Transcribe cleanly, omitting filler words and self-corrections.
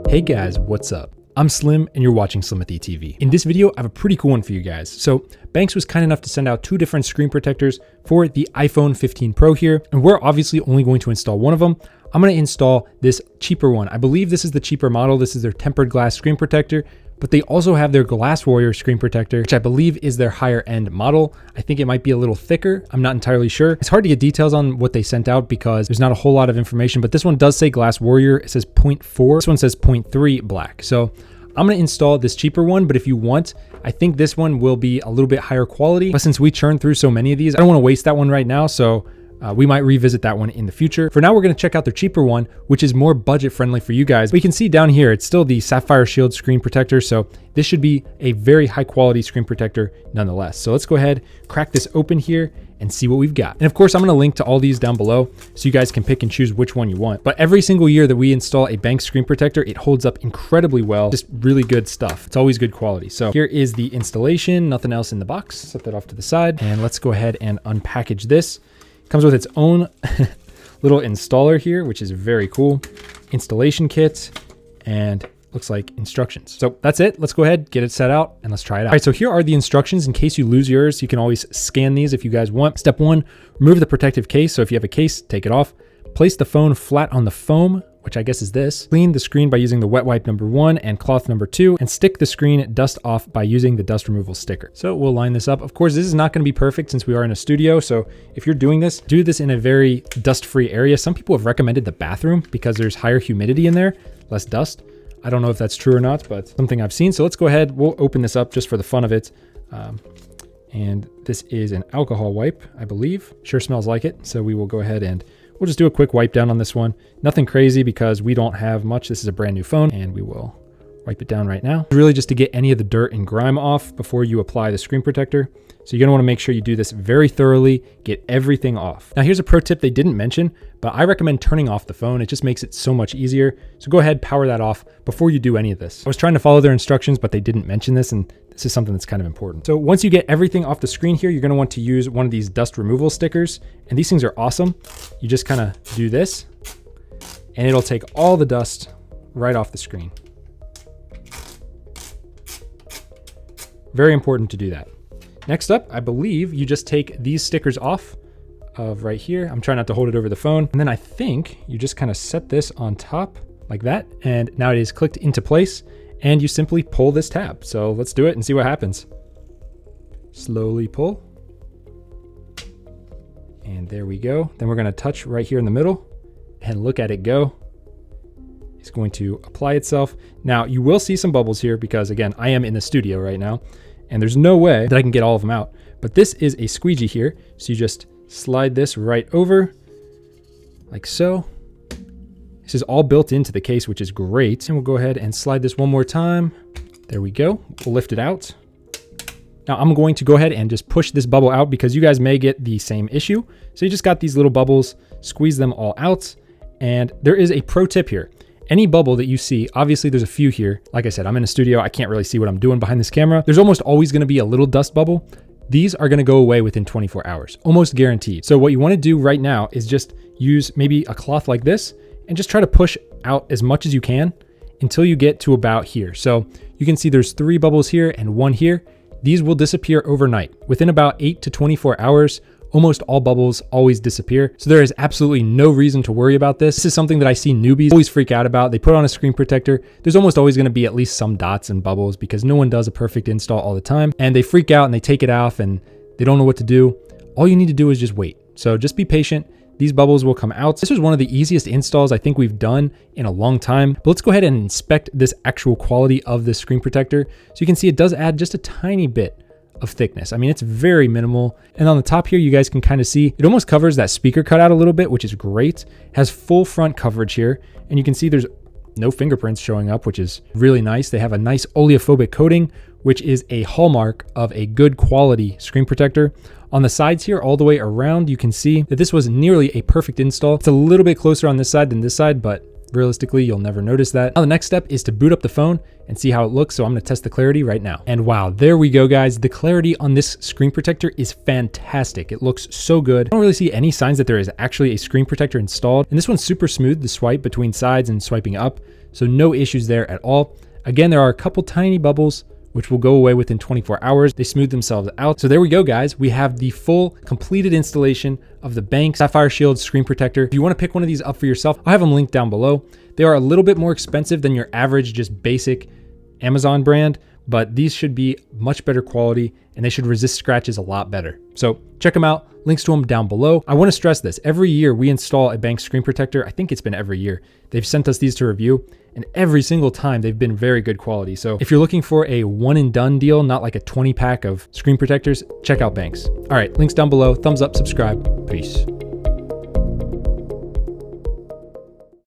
Hey guys, what's up? I'm Slim and you're watching Slim with ETV. In this video, I have a pretty cool one for you guys. So BENKS was kind enough to send out two different screen protectors for the iPhone 15 Pro here, and we're obviously only going to install one of them. I'm going to install this cheaper one. I believe this is the cheaper model. This is their tempered glass screen protector, but they also have their GlassWarrior screen protector, which I believe is their higher end model. I think it might be a little thicker. I'm not entirely sure. It's hard to get details on what they sent out because there's not a whole lot of information, but this one does say GlassWarrior. It says 0.4. This one says 0.3 black. So I'm going to install this cheaper one, but if you want, I think this one will be a little bit higher quality. But since we churned through so many of these, I don't want to waste that one right now. So we might revisit that one in the future. For now, we're going to check out their cheaper one, which is more budget friendly for you guys. We can see down here, it's still the Sapphire Shield screen protector. So this should be a very high quality screen protector nonetheless. So let's go ahead, crack this open here and see what we've got. And of course, I'm going to link to all these down below so you guys can pick and choose which one you want. But every single year that we install a BENKS screen protector, it holds up incredibly well. Just really good stuff. It's always good quality. So here is the installation, nothing else in the box. Set that off to the side and let's go ahead and unpackage this. Comes with its own little installer here, which is very cool. Installation kit and looks like instructions. So that's it. Let's go ahead, get it set out and let's try it out. All right, so here are the instructions in case you lose yours. You can always scan these if you guys want. Step 1, remove the protective case. So if you have a case, take it off. Place the phone flat on the foam, which I guess is this. Clean the screen by using the wet wipe number 1 and cloth number 2, and stick the screen dust off by using the dust removal sticker. So we'll line this up. Of course, this is not going to be perfect since we are in a studio. So if you're doing this, do this in a very dust-free area. Some people have recommended the bathroom because there's higher humidity in there, less dust. I don't know if that's true or not, but something I've seen. So let's go ahead. We'll open this up just for the fun of it. And this is an alcohol wipe, I believe. Sure smells like it. So we will go ahead and we'll just do a quick wipe down on this one. Nothing crazy because we don't have much. This is a brand new phone and we will wipe it down right now. Really just to get any of the dirt and grime off before you apply the screen protector. So you're gonna wanna make sure you do this very thoroughly, get everything off. Now here's a pro tip they didn't mention, but I recommend turning off the phone. It just makes it so much easier. So go ahead, power that off before you do any of this. I was trying to follow their instructions, but they didn't mention this, and this is something that's kind of important. So once you get everything off the screen here, you're gonna want to use one of these dust removal stickers. And these things are awesome. You just kind of do this and it'll take all the dust right off the screen. Very important to do that. Next up, I believe you just take these stickers off of right here. I'm trying not to hold it over the phone. And then I think you just kind of set this on top like that. And now it is clicked into place and you simply pull this tab. So let's do it and see what happens. Slowly pull. And there we go. Then we're going to touch right here in the middle and look at it go. It's going to apply itself. Now you will see some bubbles here because again, I am in the studio right now and there's no way that I can get all of them out, but this is a squeegee here. So you just slide this right over like so. This is all built into the case, which is great. And we'll go ahead and slide this one more time. There we go. We'll lift it out. Now I'm going to go ahead and just push this bubble out because you guys may get the same issue. So you just got these little bubbles, squeeze them all out. And there is a pro tip here. Any bubble that you see, obviously there's a few here. Like I said, I'm in a studio. I can't really see what I'm doing behind this camera. There's almost always going to be a little dust bubble. These are going to go away within 24 hours, almost guaranteed. So what you want to do right now is just use maybe a cloth like this and just try to push out as much as you can until you get to about here. So you can see there's 3 bubbles here and 1 here. These will disappear overnight. Within about 8 to 24 hours, almost all bubbles always disappear. So there is absolutely no reason to worry about this. This is something that I see newbies always freak out about. They put on a screen protector. There's almost always going to be at least some dots and bubbles because no one does a perfect install all the time. And they freak out and they take it off and they don't know what to do. All you need to do is just wait. So just be patient. These bubbles will come out. This was one of the easiest installs I think we've done in a long time. But let's go ahead and inspect this actual quality of this screen protector. So you can see it does add just a tiny bit of thickness. I mean, it's very minimal. And on the top here, you guys can kind of see it almost covers that speaker cutout a little bit, which is great. It has full front coverage here. And you can see there's no fingerprints showing up, which is really nice. They have a nice oleophobic coating, which is a hallmark of a good quality screen protector. On the sides here, all the way around, you can see that this was nearly a perfect install. It's a little bit closer on this side than this side, but realistically, you'll never notice that. Now the next step is to boot up the phone and see how it looks. So I'm gonna test the clarity right now. And wow, there we go, guys. The clarity on this screen protector is fantastic. It looks so good. I don't really see any signs that there is actually a screen protector installed. And this one's super smooth, the swipe between sides and swiping up. So no issues there at all. Again, there are a couple tiny bubbles which will go away within 24 hours. They smooth themselves out. So there we go, guys. We have the full completed installation of the BENKS Sapphire Shield screen protector. If you want to pick one of these up for yourself, I'll have them linked down below. They are a little bit more expensive than your average, just basic Amazon brand, but these should be much better quality and they should resist scratches a lot better. So check them out. Links to them down below. I want to stress this. Every year we install a BENKS screen protector. I think it's been every year. They've sent us these to review, and every single time they've been very good quality. So if you're looking for a one and done deal, not like a 20 pack of screen protectors, check out BENKS. All right, links down below. Thumbs up, subscribe. Peace.